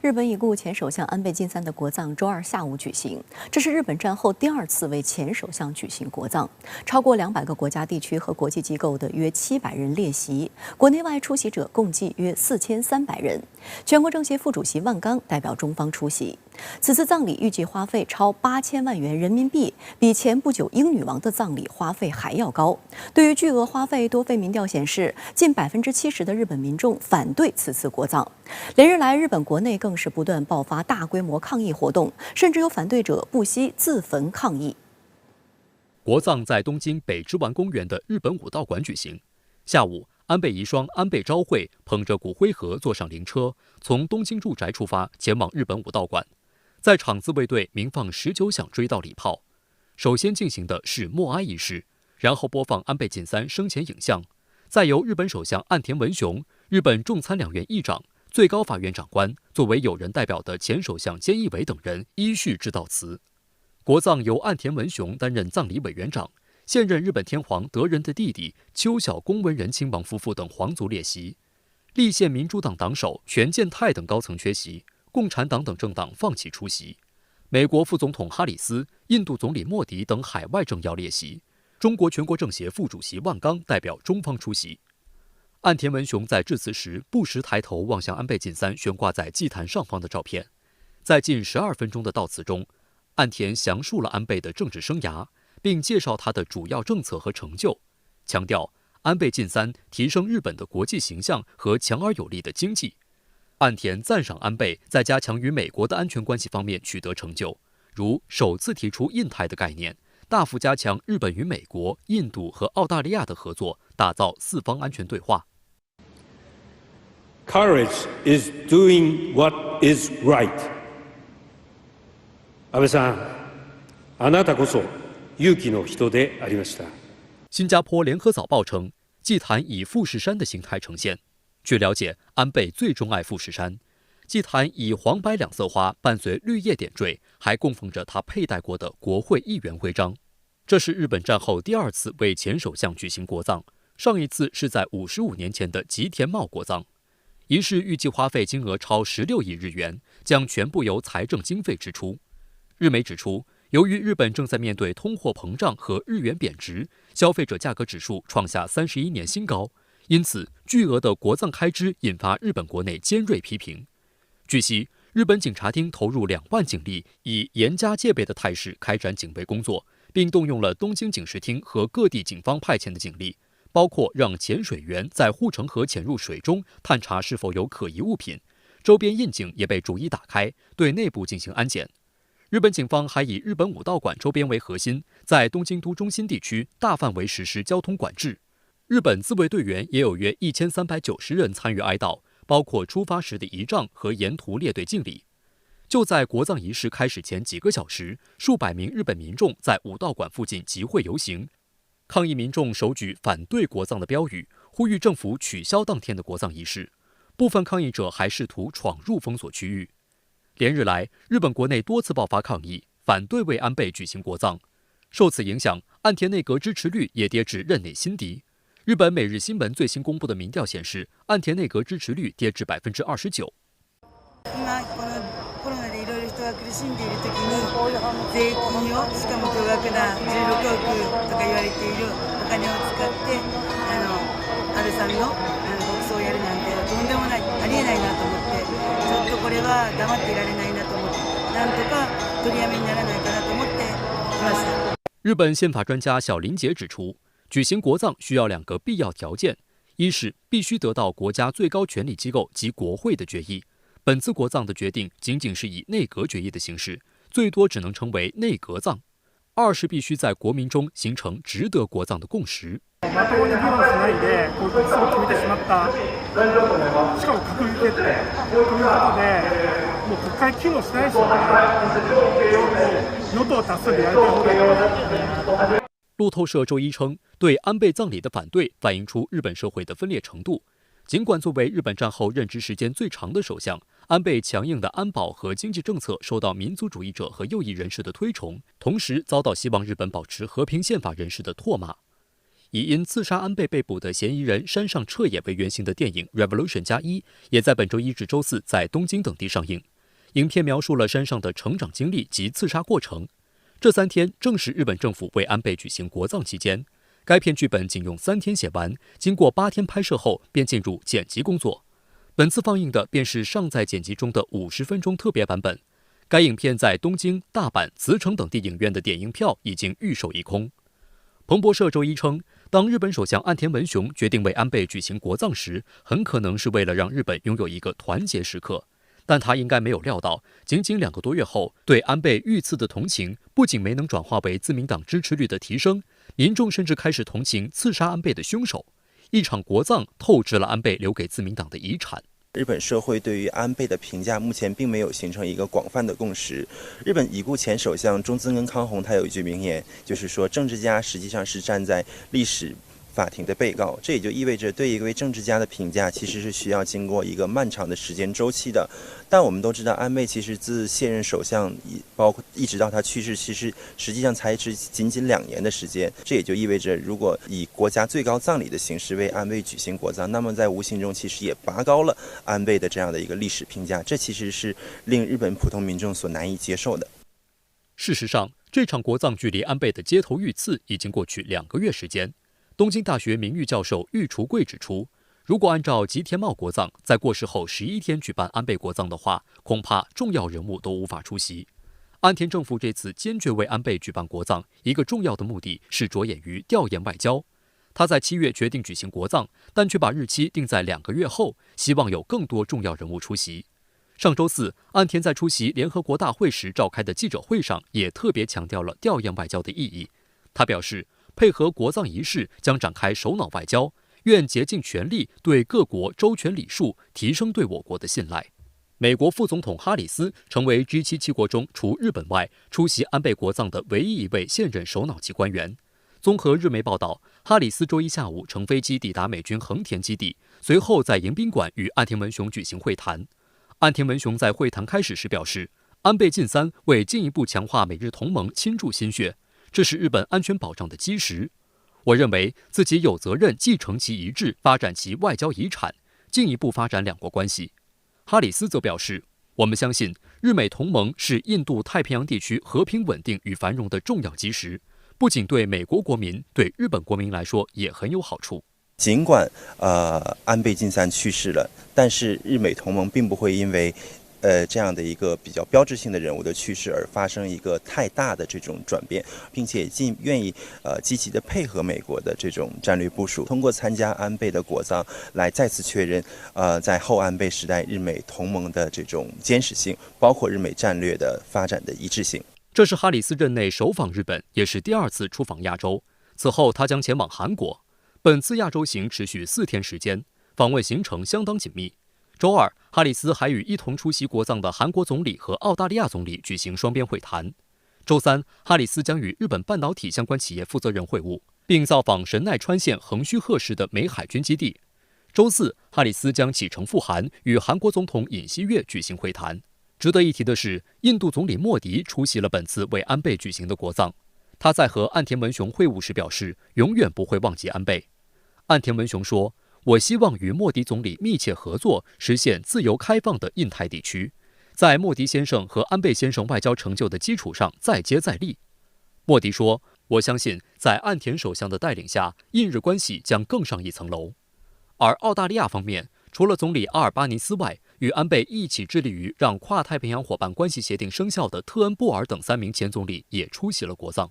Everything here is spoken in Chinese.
日本已故前首相安倍晋三的国葬周二下午举行，这是日本战后第2次为前首相举行国葬。超过200个国家地区和国际机构的约700人列席，国内外出席者共计约4300人。全国政协副主席万钢代表中方出席。此次葬礼预计花费超8000万元人民币，比前不久英女王的葬礼花费还要高。对于巨额花费，多份民调显示，近70%的日本民众反对此次国葬。连日来，日本国内更是不断爆发大规模抗议活动，甚至有反对者不惜自焚抗议。国葬在东京北之丸公园的日本武道馆举行。下午，安倍遗孀安倍昭惠捧着骨灰盒坐上灵车，从东京住宅出发，前往日本武道馆。在场自卫队鸣放19响追悼礼炮。首先进行的是默哀仪式，然后播放安倍晋三生前影像，再由日本首相岸田文雄、日本众参两院议长、最高法院长官作为友人代表的前首相菅义伟等人依序致悼词。国葬由岸田文雄担任葬礼委员长，现任日本天皇德仁的弟弟秋小宫文仁亲王夫妇等皇族列席，立宪民主党党首泉健太等高层缺席，共产党等政党放弃出席。美国副总统哈里斯、印度总理莫迪等海外政要列席，中国全国政协副主席万钢代表中方出席。岸田文雄在致辞时不时抬头望向安倍晋三悬挂在祭坛上方的照片。在近12分钟的悼词中，岸田详述了安倍的政治生涯，并介绍他的主要政策和成就，强调安倍晋三提升日本的国际形象和强而有力的经济。岸田赞赏安倍在加强与美国的安全关系方面取得成就，如首次提出印太的概念，大幅加强日本与美国、印度和澳大利亚的合作，打造4方安全对话。Courage is doing what is right. 安倍さん、あなたこそ勇気の人でありました。新加坡联合早报称，祭坛以富士山的形态呈现。据了解，安倍最钟爱富士山。祭坛以黄白2色花伴随绿叶点缀，还供奉着他佩戴过的国会议员徽章。这是日本战后第2次为前首相举行国葬，上一次是在55年前的吉田茂国葬。仪式预计花费金额超16亿日元，将全部由财政经费支出。日媒指出，由于日本正在面对通货膨胀和日元贬值，消费者价格指数创下31年新高，因此巨额的国葬开支引发日本国内尖锐批评。据悉，日本警察厅投入2万警力，以严加戒备的态势开展警备工作，并动用了东京警视厅和各地警方派遣的警力，包括让潜水员在护城河潜入水中探查是否有可疑物品，周边窨井也被逐一打开，对内部进行安检。日本警方还以日本武道馆周边为核心，在东京都中心地区大范围实施交通管制。日本自卫队员也有约1390人参与哀悼，包括出发时的仪仗和沿途列队敬礼。就在国葬仪式开始前几个小时，数百名日本民众在武道馆附近集会游行，抗议民众手举反对国葬的标语，呼吁政府取消当天的国葬仪式。部分抗议者还试图闯入封锁区域。连日来，日本国内多次爆发抗议，反对为安倍举行国葬。受此影响，岸田内阁支持率也跌至任内新低。日本每日新闻最新公布的民调显示，岸田内阁支持率跌至29%。今このコロナでいろいろ人が苦しんでいる時に税金をしかも巨額な16億とか言われているお金を使って安倍さんの国葬をやるなんてとんでもないありえないなと思ってちょっとこれは黙っていられないなと思ってなんとか取りやめにならないかなと思ってきました。日本宪法专家小林杰指出，举行国葬需要2个必要条件，一是必须得到国家最高权力机构及国会的决议。本次国葬的决定仅仅是以内阁决议的形式，最多只能称为内阁葬。2是必须在国民中形成值得国葬的共识。まともに議論しないで国葬を決めてしまった、しかも閣議決定ということで、もう国会機能しないですよね。与党多数でやりたい方がいい。路透社周一称，对安倍葬礼的反对反映出日本社会的分裂程度。尽管作为日本战后任职时间最长的首相，安倍强硬的安保和经济政策受到民族主义者和右翼人士的推崇，同时遭到希望日本保持和平宪法人士的唾骂。以因刺杀安倍被捕的嫌疑人山上彻也为原型的电影《Revolution 加1》也在本周1至周4在东京等地上映。影片描述了山上的成长经历及刺杀过程。这3天正是日本政府为安倍举行国葬期间。该片剧本仅用3天写完，经过8天拍摄后便进入剪辑工作。本次放映的便是尚在剪辑中的50分钟特别版本。该影片在东京、大阪、茨城等地影院的点映票已经预售一空。彭博社周一称，当日本首相岸田文雄决定为安倍举行国葬时，很可能是为了让日本拥有一个团结时刻。但他应该没有料到，仅仅2个多月后，对安倍遇刺的同情不仅没能转化为自民党支持率的提升，民众甚至开始同情刺杀安倍的凶手。一场国葬透支了安倍留给自民党的遗产。日本社会对于安倍的评价目前并没有形成一个广泛的共识。日本已故前首相中曾根康弘他有一句名言，就是说政治家实际上是站在历史法庭的被告，这也就意味着对一位政治家的评价其实是需要经过一个漫长的时间周期的。但我们都知道，安倍其实自卸任首相包括一直到他去世，其实实际上才是仅2年的时间。这也就意味着，如果以国家最高葬礼的形式为安倍举行国葬，那么在无形中其实也拔高了安倍的这样的一个历史评价，这其实是令日本普通民众所难以接受的。事实上，这场国葬距离安倍的街头遇刺已经过去2个月时间。东京大学名誉教授玉橱贵指出，如果按照吉田茂国葬在过世后11天举办安倍国葬的话，恐怕重要人物都无法出席。岸田政府这次坚决为安倍举办国葬，一个重要的目的是着眼于调研外交。他在7月决定举行国葬，但却把日期定在2个月后，希望有更多重要人物出席。上周4，岸田在出席联合国大会时召开的记者会上，也特别强调了调研外交的意义。他表示，配合国葬仪式将展开首脑外交，愿竭尽全力对各国周全礼数，提升对我国的信赖。美国副总统哈里斯成为 G7 7国中除日本外出席安倍国葬的唯一一位现任首脑级官员。综合日媒报道，哈里斯周一下午乘飞机抵达美军横田基地，随后在迎宾馆与岸田文雄举行会谈。岸田文雄在会谈开始时表示，安倍晋三为进一步强化美日同盟倾注心血，这是日本安全保障的基石。我认为自己有责任继承其遗志，发展其外交遗产，进一步发展两国关系。哈里斯则表示，我们相信日美同盟是印度太平洋地区和平稳定与繁荣的重要基石，不仅对美国国民，对日本国民来说也很有好处。尽管安倍晋三去世了，但是日美同盟并不会因为这样的一个比较标志性的人物的去世而发生一个太大的这种转变，并且愿意积极的配合美国的这种战略部署，通过参加安倍的国葬来再次确认在后安倍时代日美同盟的这种坚实性，包括日美战略的发展的一致性。这是哈里斯任内首访日本，也是第2次出访亚洲。此后他将前往韩国。本次亚洲行持续4天时间，访问行程相当紧密。周2，哈里斯还与一同出席国葬的韩国总理和澳大利亚总理举行双边会谈。周3，哈里斯将与日本半导体相关企业负责人会晤，并造访神奈川县横须贺市的美海军基地。周4，哈里斯将启程赴韩，与韩国总统尹锡悦举行会谈。值得一提的是，印度总理莫迪出席了本次为安倍举行的国葬。他在和岸田文雄会晤时表示，永远不会忘记安倍。岸田文雄说，我希望与莫迪总理密切合作，实现自由开放的印太地区，在莫迪先生和安倍先生外交成就的基础上再接再厉。莫迪说，我相信在岸田首相的带领下，印日关系将更上一层楼。而澳大利亚方面，除了总理阿尔巴尼斯外，与安倍一起致力于让跨太平洋伙伴关系协定生效的特恩布尔等3名前总理也出席了国葬。